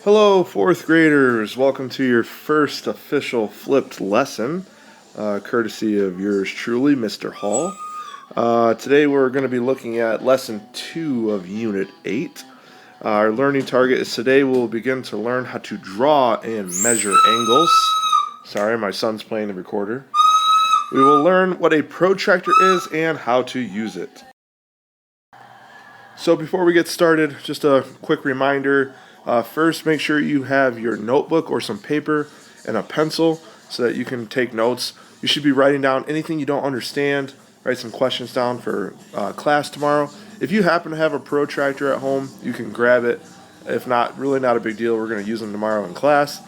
Hello, fourth graders. Welcome to your first official flipped lesson, courtesy of yours truly, Mr. Hall. Today we're going to be looking at lesson 2 of Unit 8. Our learning target is today we'll begin to learn how to draw and measure angles. Sorry, my son's playing the recorder. We will learn what a protractor is and how to use it. So before we get started, just a quick reminder. First, make sure you have your notebook or some paper and a pencil so that you can take notes. You should be writing down anything you don't understand. Write some questions down for class tomorrow. If you happen to have a protractor at home, you can grab it. If not, really not a big deal. We're going to use them tomorrow in class.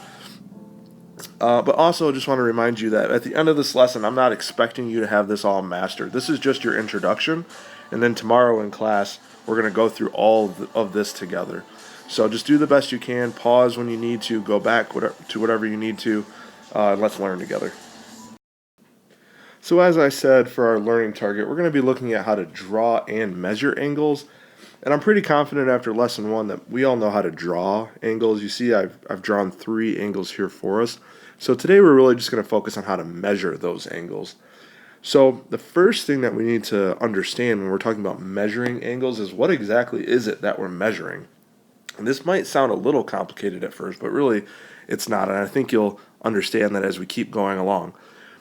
But also, just want to remind you that at the end of this lesson, I'm not expecting you to have this all mastered. This is just your introduction. And then tomorrow in class, we're going to go through all of this together. So just do the best you can. Pause when you need to. Go back to whatever you need to. And let's learn together. So as I said, for our learning target, we're going to be looking at how to draw and measure angles. And I'm pretty confident after lesson 1 that we all know how to draw angles. You see, I've drawn 3 angles here for us. So today we're really just going to focus on how to measure those angles. So the first thing that we need to understand when we're talking about measuring angles is what exactly is it that we're measuring? And this might sound a little complicated at first, but really it's not. And I think you'll understand that as we keep going along.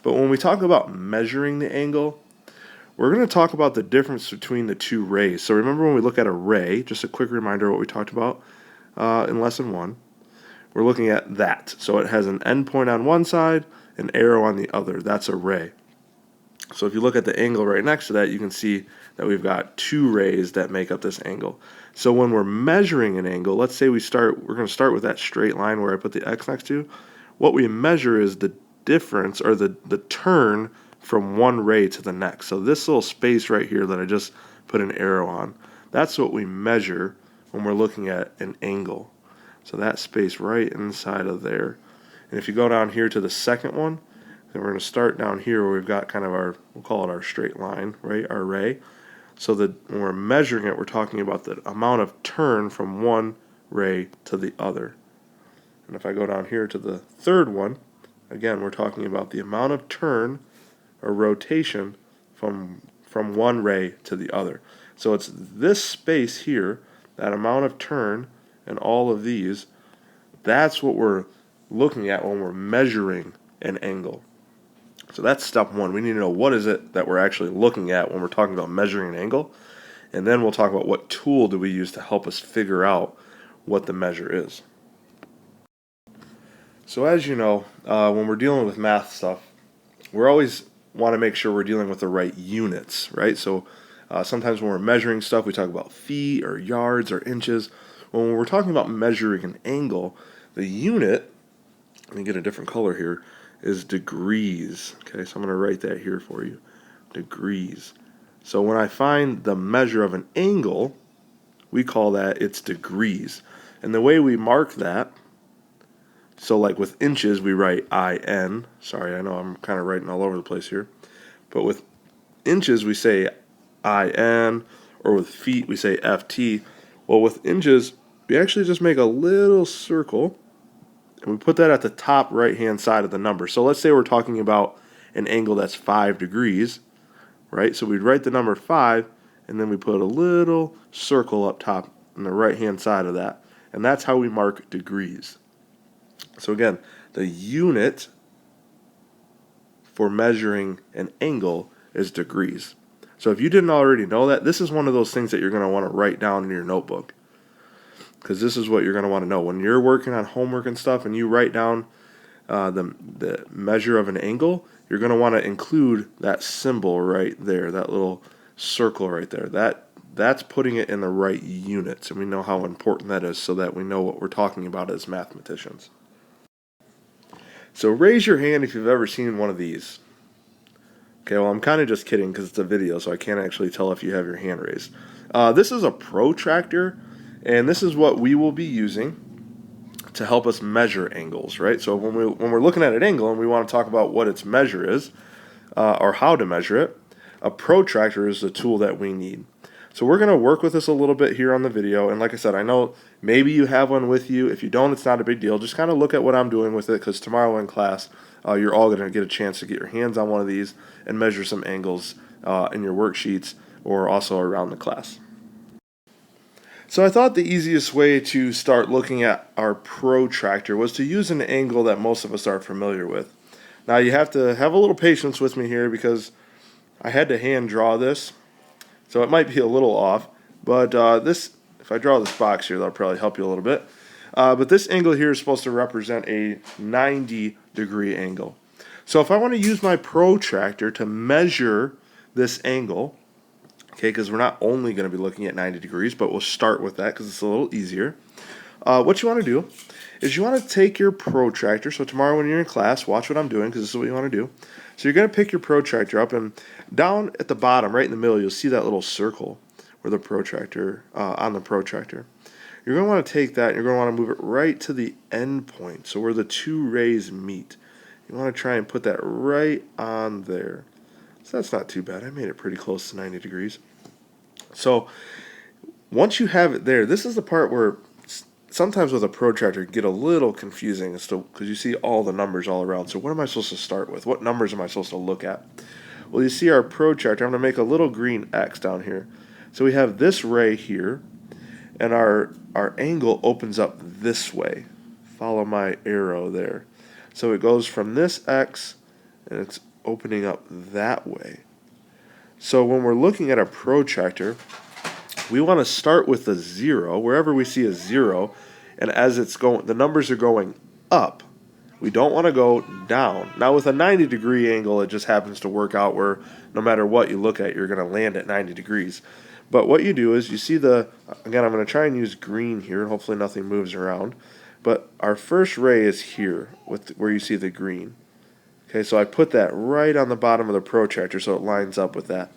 But when we talk about measuring the angle, we're going to talk about the difference between the two rays. So remember when we look at a ray, just a quick reminder of what we talked about in lesson 1. We're looking at that. So it has an endpoint on one side, an arrow on the other. That's a ray. So if you look at the angle right next to that, you can see that we've got 2 rays that make up this angle. So when we're measuring an angle, let's say we're going to start with that straight line where I put the X next to. What we measure is the difference, or the turn from one ray to the next. So this little space right here that I just put an arrow on, that's what we measure when we're looking at an angle. So that space right inside of there. And if you go down here to the second one, then we're going to start down here where we've got kind of our, we'll call it our straight line, right, our ray. So that when we're measuring it, we're talking about the amount of turn from one ray to the other. And if I go down here to the third one, again, we're talking about the amount of turn or rotation from one ray to the other. So it's this space here, that amount of turn, and all of these, that's what we're looking at when we're measuring an angle. So that's step 1. We need to know what is it that we're actually looking at when we're talking about measuring an angle. And then we'll talk about what tool do we use to help us figure out what the measure is. So as you know, when we're dealing with math stuff, we always want to make sure we're dealing with the right units, right? So sometimes when we're measuring stuff, we talk about feet or yards or inches. When we're talking about measuring an angle, the unit, let me get a different color here, is degrees. Okay, so I'm going to write that here for you. Degrees. So when I find the measure of an angle, we call that its degrees. And the way we mark that, so like with inches, we write IN. Sorry, I know I'm kind of writing all over the place here. But with inches, we say IN, or with feet, we say FT. Well, with inches, we actually just make a little circle, and we put that at the top right-hand side of the number. So let's say we're talking about an angle that's 5 degrees, right? So we'd write the number 5, and then we put a little circle up top on the right-hand side of that. And that's how we mark degrees. So again, the unit for measuring an angle is degrees. So if you didn't already know that, this is one of those things that you're going to want to write down in your notebook, because this is what you're going to want to know. When you're working on homework and stuff and you write down the measure of an angle, you're going to want to include that symbol right there, that little circle right there. That's putting it in the right units, and we know how important that is so that we know what we're talking about as mathematicians. So raise your hand if you've ever seen one of these. Okay, well, I'm kind of just kidding because it's a video, so I can't actually tell if you have your hand raised. This is a protractor, and this is what we will be using to help us measure angles, right? So when we're looking at an angle and we want to talk about what its measure is, or how to measure it, a protractor is the tool that we need. So we're going to work with this a little bit here on the video. And like I said, I know maybe you have one with you. If you don't, it's not a big deal. Just kind of look at what I'm doing with it, because tomorrow in class, you're all going to get a chance to get your hands on one of these and measure some angles in your worksheets or also around the class. So I thought the easiest way to start looking at our protractor was to use an angle that most of us are familiar with. Now you have to have a little patience with me here, because I had to hand draw this, so it might be a little off, but if I draw this box here, that'll probably help you a little bit. But this angle here is supposed to represent a 90-degree angle. So if I want to use my protractor to measure this angle, okay, because we're not only going to be looking at 90 degrees, but we'll start with that because it's a little easier. What you want to do is you want to take your protractor. So tomorrow when you're in class, watch what I'm doing, because this is what you want to do. So you're going to pick your protractor up, and down at the bottom, right in the middle, you'll see that little circle where the protractor, on the protractor. You're going to want to take that, and you're going to want to move it right to the end point, so where the two rays meet. You want to try and put that right on there. So that's not too bad. I made it pretty close to 90 degrees. So once you have it there, this is the part where sometimes with a protractor get a little confusing because you see all the numbers all around. So what am I supposed to start with? What numbers am I supposed to look at? Well, you see our protractor. I'm going to make a little green X down here. So we have this ray here, and our angle opens up this way. Follow my arrow there. So it goes from this X, and it's opening up that way. So when we're looking at a protractor, we want to start with a 0, wherever we see a 0, and as it's going, the numbers are going up. We don't want to go down. Now with a 90-degree angle, it just happens to work out where no matter what you look at, you're going to land at 90 degrees. But what you do is you see again, I'm going to try and use green here, and hopefully nothing moves around. But our first ray is here, where you see the green. Okay, so I put that right on the bottom of the protractor so it lines up with that.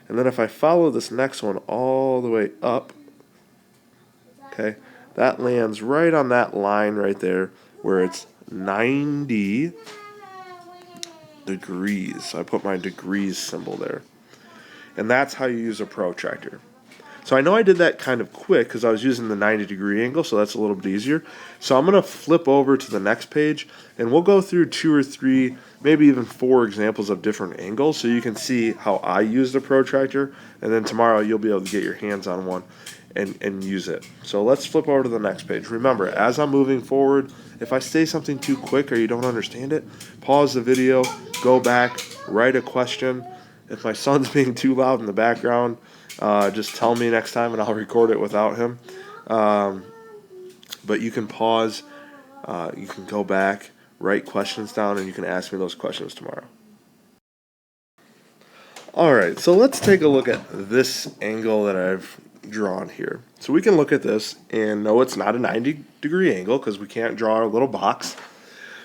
And then if I follow this next one all the way up, okay, that lands right on that line right there where it's 90 degrees. So I put my degrees symbol there. And that's how you use a protractor. So I know I did that kind of quick because I was using the 90-degree angle, so that's a little bit easier. So I'm going to flip over to the next page, and we'll go through 2 or 3, maybe even 4 examples of different angles so you can see how I use the protractor, and then tomorrow you'll be able to get your hands on one and use it. So let's flip over to the next page. Remember, as I'm moving forward, if I say something too quick or you don't understand it, pause the video, go back, write a question. If my son's being too loud in the background, just tell me next time and I'll record it without him. But you can pause, you can go back, write questions down, and you can ask me those questions tomorrow. Alright, so let's take a look at this angle that I've drawn here. So we can look at this and know it's not a 90-degree angle because we can't draw a little box.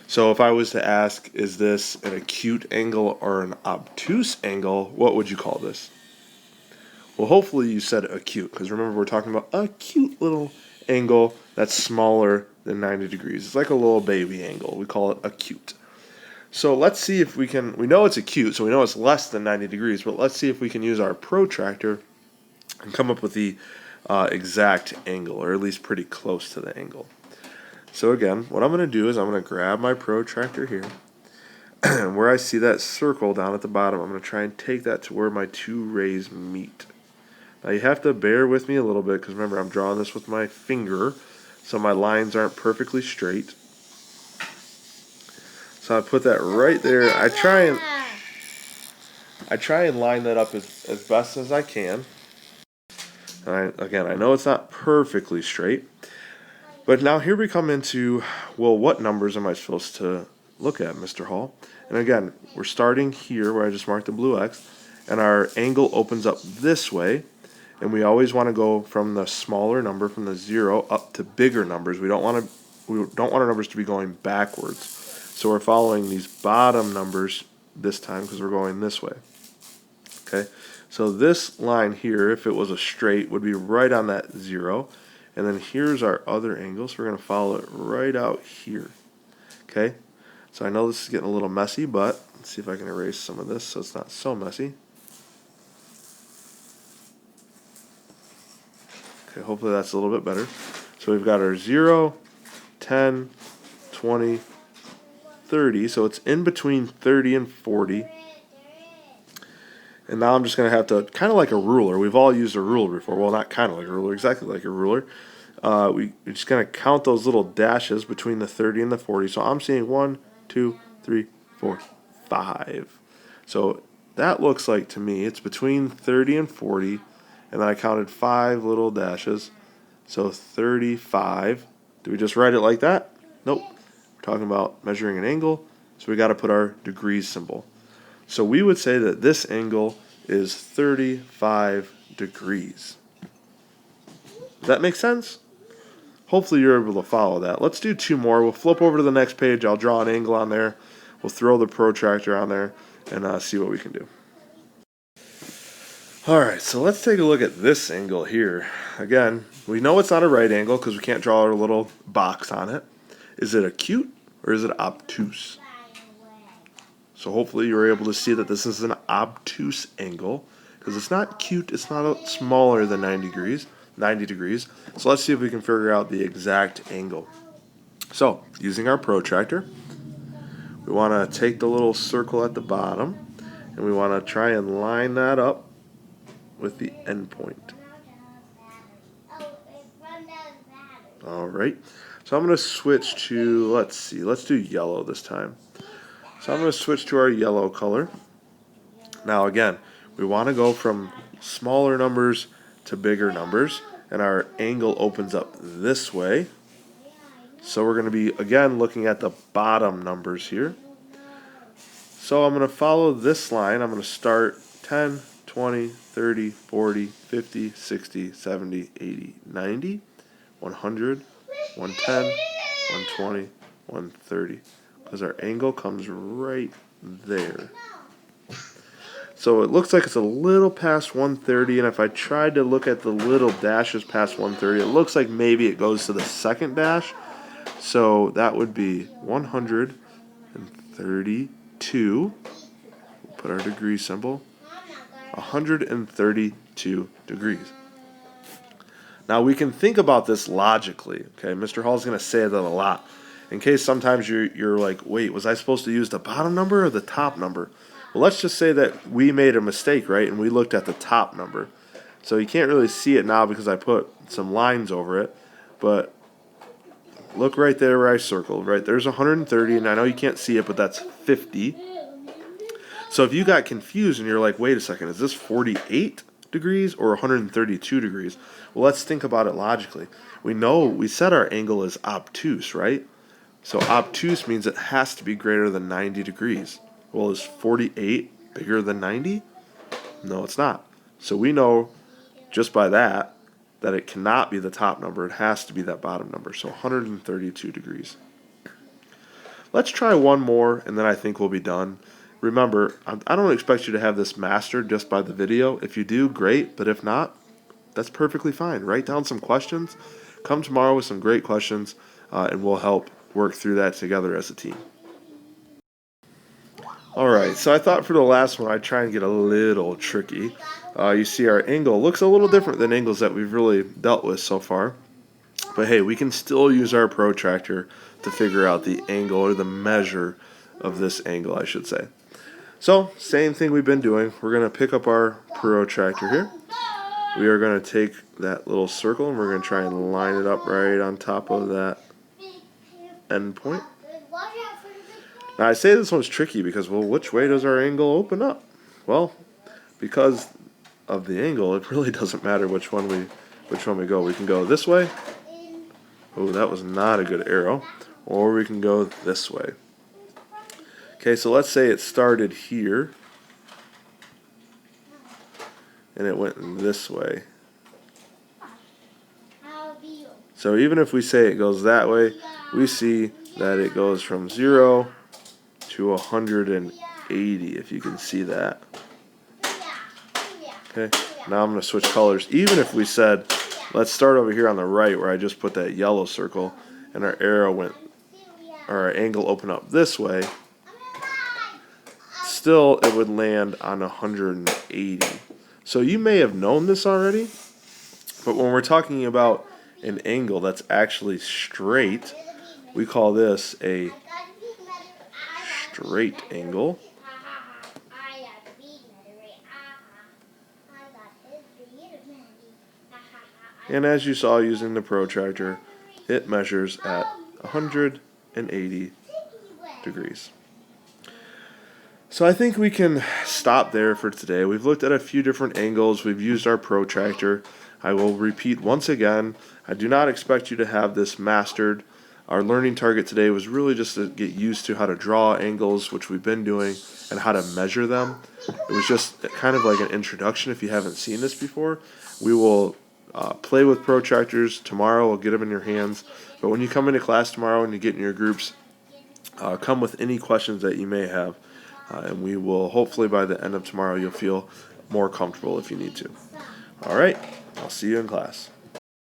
So if I was to ask, is this an acute angle or an obtuse angle, what would you call this? Well, hopefully you said acute, because remember we're talking about a cute little angle that's smaller than 90 degrees. It's like a little baby angle. We call it acute. So let's see if we know it's acute, so we know it's less than 90 degrees, but let's see if we can use our protractor and come up with the exact angle, or at least pretty close to the angle. So again, what I'm going to do is I'm going to grab my protractor here, and where I see that circle down at the bottom, I'm going to try and take that to where my two rays meet. Now you have to bear with me a little bit because remember I'm drawing this with my finger, so my lines aren't perfectly straight. So I put that right there. I try and line that up as best as I can. Again, I know it's not perfectly straight, but now here we come into, well, what numbers am I supposed to look at, Mr. Hall? And again, we're starting here where I just marked the blue X, and our angle opens up this way. And we always want to go from the smaller number, from the 0, up to bigger numbers. We don't want our numbers to be going backwards. So we're following these bottom numbers this time because we're going this way. Okay, so this line here, if it was a straight, would be right on that 0. And then here's our other angle, so we're going to follow it right out here. Okay, so I know this is getting a little messy, but let's see if I can erase some of this so it's not so messy. Okay, hopefully that's a little bit better. So we've got our 0, 10, 20, 30. So it's in between 30 and 40. And now I'm just going to have to, kind of like a ruler. We've all used a ruler before. Well, not kind of like a ruler, exactly like a ruler. We're just going to count those little dashes between the 30 and the 40. So I'm seeing 1, 2, 3, 4, 5. So that looks like to me it's between 30 and 40. And then I counted 5 little dashes. So 35. Do we just write it like that? Nope. We're talking about measuring an angle. So we got to put our degrees symbol. So we would say that this angle is 35 degrees. Does that make sense? Hopefully you're able to follow that. Let's do 2 more. We'll flip over to the next page. I'll draw an angle on there. We'll throw the protractor on there and see what we can do. Alright, so let's take a look at this angle here. Again, we know it's not a right angle because we can't draw our little box on it. Is it acute or is it obtuse? So hopefully you're able to see that this is an obtuse angle because it's not acute, it's not smaller than 90 degrees. So let's see if we can figure out the exact angle. So using our protractor, we want to take the little circle at the bottom and we want to try and line that up with the end point. Alright, so I'm going to switch to, let's do yellow this time. So I'm going to switch to our yellow color. Now again, we want to go from smaller numbers to bigger numbers, and our angle opens up this way. So we're going to be, again, looking at the bottom numbers here. So I'm going to follow this line. I'm going to start 10, 20, 30, 40, 50, 60, 70, 80, 90, 100, 110, 120, 130. Because our angle comes right there. So it looks like it's a little past 130, and if I tried to look at the little dashes past 130, it looks like maybe it goes to the second dash. So that would be 132. We'll put our degree symbol. 132 degrees. Now we can think about this logically. Okay, Mr. Hall's going to say that a lot. In case sometimes you're like, wait, was I supposed to use the bottom number or the top number? Well, let's just say that we made a mistake, right? And we looked at the top number. So you can't really see it now because I put some lines over it. But look right there where I circled, right? There's 130, and I know you can't see it, but that's 50. So if you got confused and you're like, wait a second, is this 48 degrees or 132 degrees? Well, let's think about it logically. We said our angle is obtuse, right? So obtuse means it has to be greater than 90 degrees. Well, is 48 bigger than 90? No, it's not. So we know just by that it cannot be the top number. It has to be that bottom number. So 132 degrees. Let's try one more, and then I think we'll be done. Remember, I don't expect you to have this mastered just by the video. If you do, great. But if not, that's perfectly fine. Write down some questions. Come tomorrow with some great questions, and we'll help work through that together as a team. Alright, so I thought for the last one I'd try and get a little tricky. You see our angle looks a little different than angles that we've really dealt with so far. But hey, we can still use our protractor to figure out the angle or the measure of this angle, I should say. So, same thing we've been doing. We're going to pick up our protractor here. We are going to take that little circle and we're going to try and line it up right on top of that end point. Now I say this one's tricky because, well, which way does our angle open up? Well, because of the angle, it really doesn't matter which one we go. We can go this way. Oh, that was not a good arrow. Or we can go this way. Okay, so let's say it started here and it went this way. So even if we say it goes that way, we see that it goes from 0 to 180, if you can see that. Okay, now I'm going to switch colors. Even if we said, let's start over here on the right where I just put that yellow circle and our arrow went, or our angle opened up this way, still it would land on 180. So you may have known this already, But when we're talking about an angle that's actually straight, we call this a straight angle. And as you saw using the protractor, it measures at 180 degrees. So I think we can stop there for today. We've looked at a few different angles. We've used our protractor. I will repeat once again, I do not expect you to have this mastered. Our learning target today was really just to get used to how to draw angles, which we've been doing, and how to measure them. It was just kind of like an introduction if you haven't seen this before. We will play with protractors tomorrow. We'll get them in your hands. But when you come into class tomorrow and you get in your groups, come with any questions that you may have. And we will, hopefully by the end of tomorrow, you'll feel more comfortable if you need to. All right, I'll see you in class.